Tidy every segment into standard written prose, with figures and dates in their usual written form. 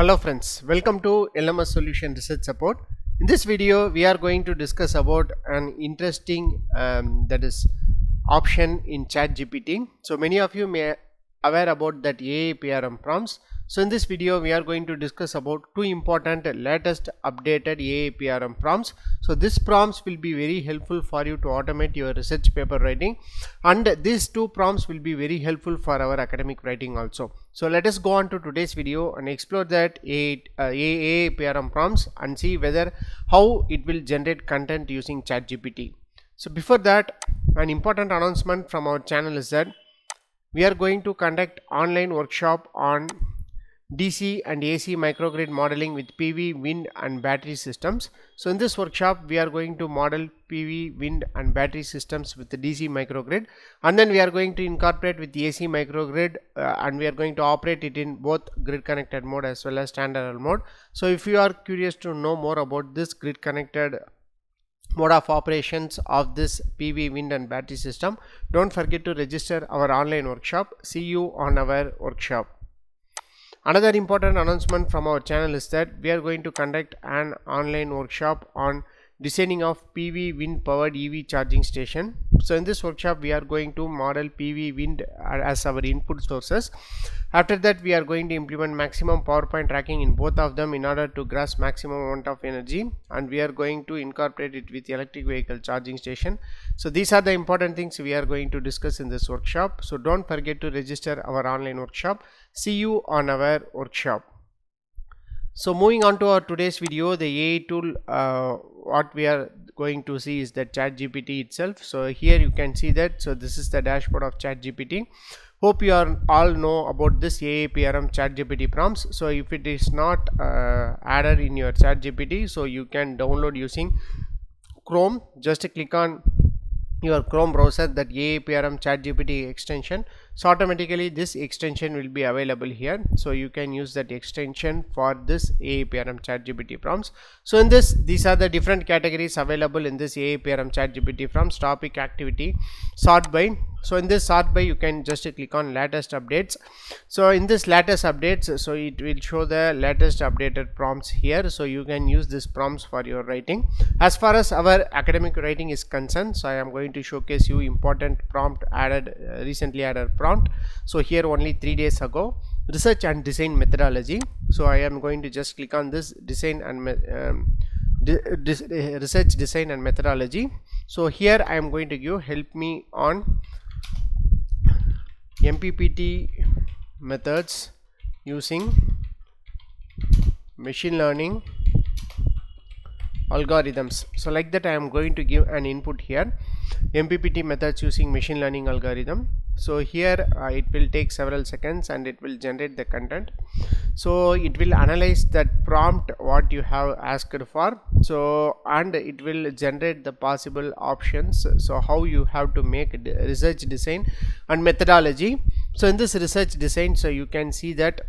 Hello friends, welcome to LMS Solution Research Support. In this video we are going to discuss about an interesting that is option in ChatGPT. So many of you may aware about that AIPRM prompts. So in this video we are going to discuss about two important latest updated AIPRM prompts. So these prompts will be very helpful for you to automate your research paper writing, and these two prompts will be very helpful for our academic writing also. So let us go on to today's video and explore that AIPRM prompts and see whether how it will generate content using ChatGPT. So before that, an important announcement from our channel is that we are going to conduct online workshop on DC and AC microgrid modeling with PV, wind and battery systems. So in this workshop we are going to model PV, wind and battery systems with the DC microgrid, and then we are going to incorporate with the AC microgrid and we are going to operate it in both grid connected mode as well as standalone mode. So if you are curious to know more about this grid connected mode of operations of this PV, wind and battery system, don't forget to register our online workshop. See you on our workshop. Another important announcement from our channel is that we are going to conduct an online workshop on designing of PV wind powered EV charging station. So in this workshop we are going to model PV wind as our input sources. After that we are going to implement maximum power point tracking in both of them in order to grasp maximum amount of energy, and we are going to incorporate it with electric vehicle charging station. So these are the important things we are going to discuss in this workshop. So don't forget to register our online workshop. See you on our workshop. So moving on to our today's video, the AI tool, what we are going to see is the ChatGPT itself. So here you can see that. So this is the dashboard of ChatGPT. Hope you all know about this AIPRM ChatGPT prompts. So if it is not added in your ChatGPT, so you can download using Chrome. Just click on your Chrome browser, that AIPRM ChatGPT extension. So automatically this extension will be available here. So you can use that extension for this AIPRM ChatGPT prompts. So in this, these are the different categories available in this AIPRM ChatGPT prompts: topic, activity, sort by. So in this sort by you can just click on latest updates. So in this latest updates, so it will show the latest updated prompts here. So you can use this prompts for your writing. As far as our academic writing is concerned, so I am going to showcase you important prompt added, recently added prompt. So here only 3 days ago, research and design methodology. So I am going to just click on this design and research, design and methodology. So here I am going to give help me on MPPT methods using machine learning algorithms. So like that I am going to give an input here, MPPT methods using machine learning algorithm. So here it will take several seconds and it will generate the content. So it will analyze that prompt what you have asked for, so and it will generate the possible options, so how you have to make research design and methodology. So in this research design, so you can see that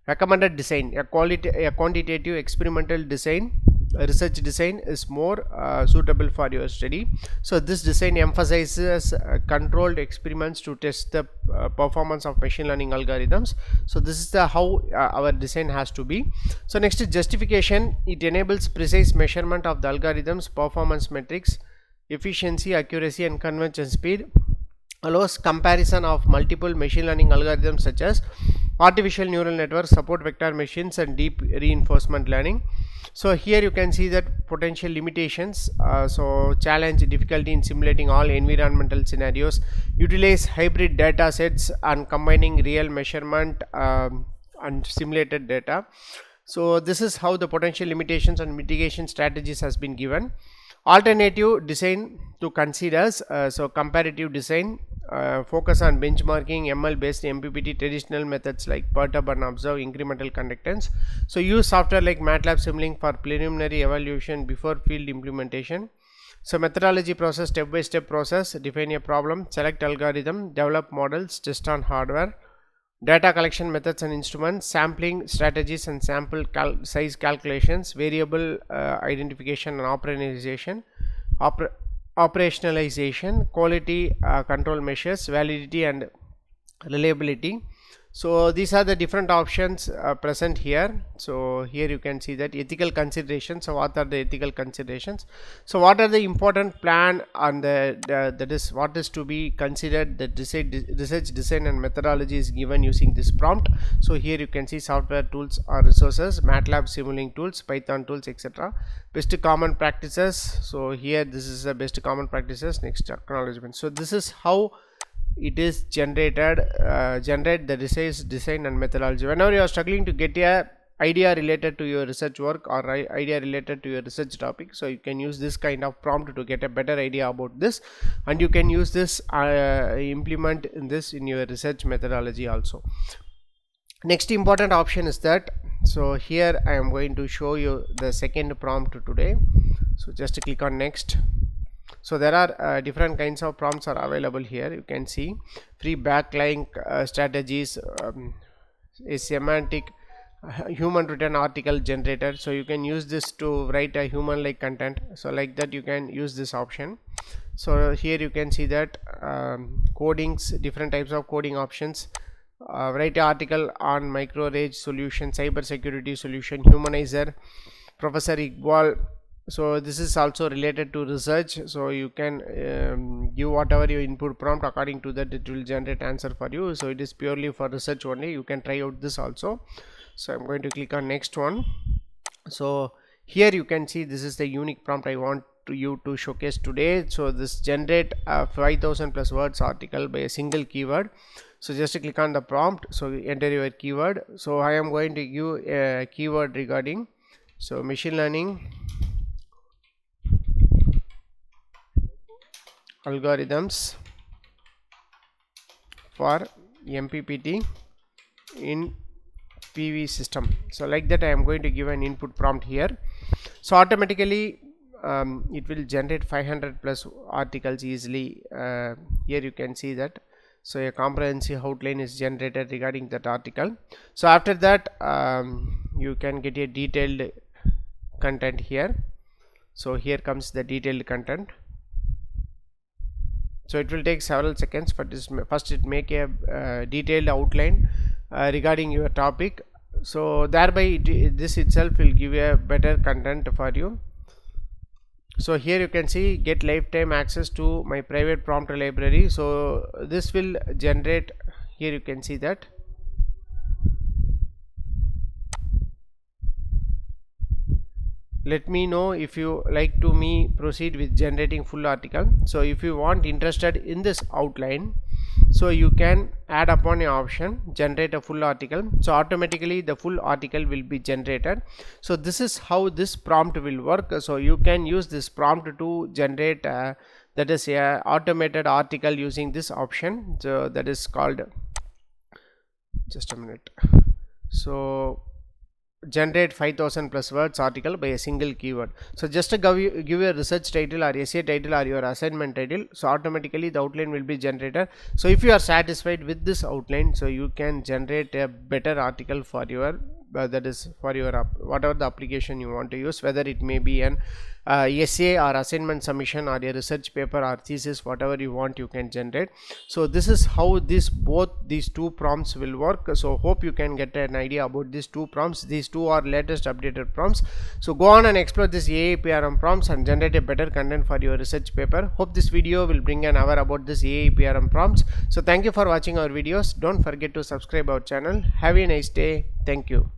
recommended design, a quantitative experimental design, research design is more suitable for your study. So this design emphasizes controlled experiments to test the performance of machine learning algorithms. So this is the how our design has to be. So next is justification. It enables precise measurement of the algorithms performance metrics, efficiency, accuracy and conversion speed. Allows comparison of multiple machine learning algorithms such as artificial neural networks, support vector machines and deep reinforcement learning. So here you can see that potential limitations. So challenge, difficulty in simulating all environmental scenarios, utilize hybrid data sets and combining real measurement and simulated data. So this is how the potential limitations and mitigation strategies has been given. Alternative design to consider, so comparative design, focus on benchmarking ML based MPPT, traditional methods like perturb and observe, incremental conductance. So use software like MATLAB Simulink for preliminary evaluation before field implementation. So methodology process, step by step process, define a problem, select algorithm, develop models, test on hardware. Data collection methods and instruments, sampling strategies and sample size calculations, variable identification and operationalization, quality control measures, validity and reliability. So these are the different options present here. So here you can see that ethical considerations. So what are the ethical considerations? So what are the important plan on that is what is to be considered, the research design and methodology is given using this prompt. So here you can see software tools or resources, MATLAB simulating tools, Python tools, etc. Best common practices. So here this is the best common practices. Next, acknowledgement. So this is how it is generated, generate the research design and methodology. Whenever you are struggling to get a idea related to your research work or idea related to your research topic, so you can use this kind of prompt to get a better idea about this, and you can use this implement in this in your research methodology also. Next important option is that, so here I am going to show you the second prompt today. So just click on next. So there are different kinds of prompts are available here. You can see free backlink strategies, a semantic human written article generator. So you can use this to write a human like content. So like that you can use this option. So here you can see that codings, different types of coding options. Write an article on micro-range solution, cyber security solution, humanizer, Professor 𝐓𝐡𝐢𝐬. So this is also related to research. So you can give whatever your input prompt, according to that it will generate answer for you. So it is purely for research only. You can try out this also. So I'm going to click on next one. So here you can see this is the unique prompt I want you to showcase today. So this generate a 5000 plus words article by a single keyword. So just click on the prompt. So enter your keyword. So I am going to give a keyword regarding machine learning algorithms for MPPT in PV system. So like that I am going to give an input prompt here. So automatically it will generate 500 plus articles easily. Here you can see that. So a comprehensive outline is generated regarding that article. So after that you can get a detailed content here. So here comes the detailed content. So it will take several seconds, but first it make a detailed outline regarding your topic. So thereby this itself will give a better content for you. So here you can see get lifetime access to my private prompt library. So this will generate, here you can see that. Let me know if you like to me proceed with generating full article. So if you want interested in this outline, so you can add upon an option generate a full article. So automatically the full article will be generated. So this is how this prompt will work. So you can use this prompt to generate that is a automated article using this option. So that is called, just a minute, so generate 5000 plus words article by a single keyword. So just to give a research title or essay title or your assignment title, so automatically the outline will be generated. So if you are satisfied with this outline, so you can generate a better article for your that is for your whatever the application you want to use, whether it may be an essay or assignment submission or a research paper or thesis, whatever you want you can generate. So this is how both these two prompts will work. So hope you can get an idea about these two prompts. These two are latest updated prompts. So go on and explore this AIPRM prompts and generate a better content for your research paper. Hope this video will bring an hour about this AIPRM prompts. So thank you for watching our videos. Don't forget to subscribe our channel. Have a nice day. Thank you.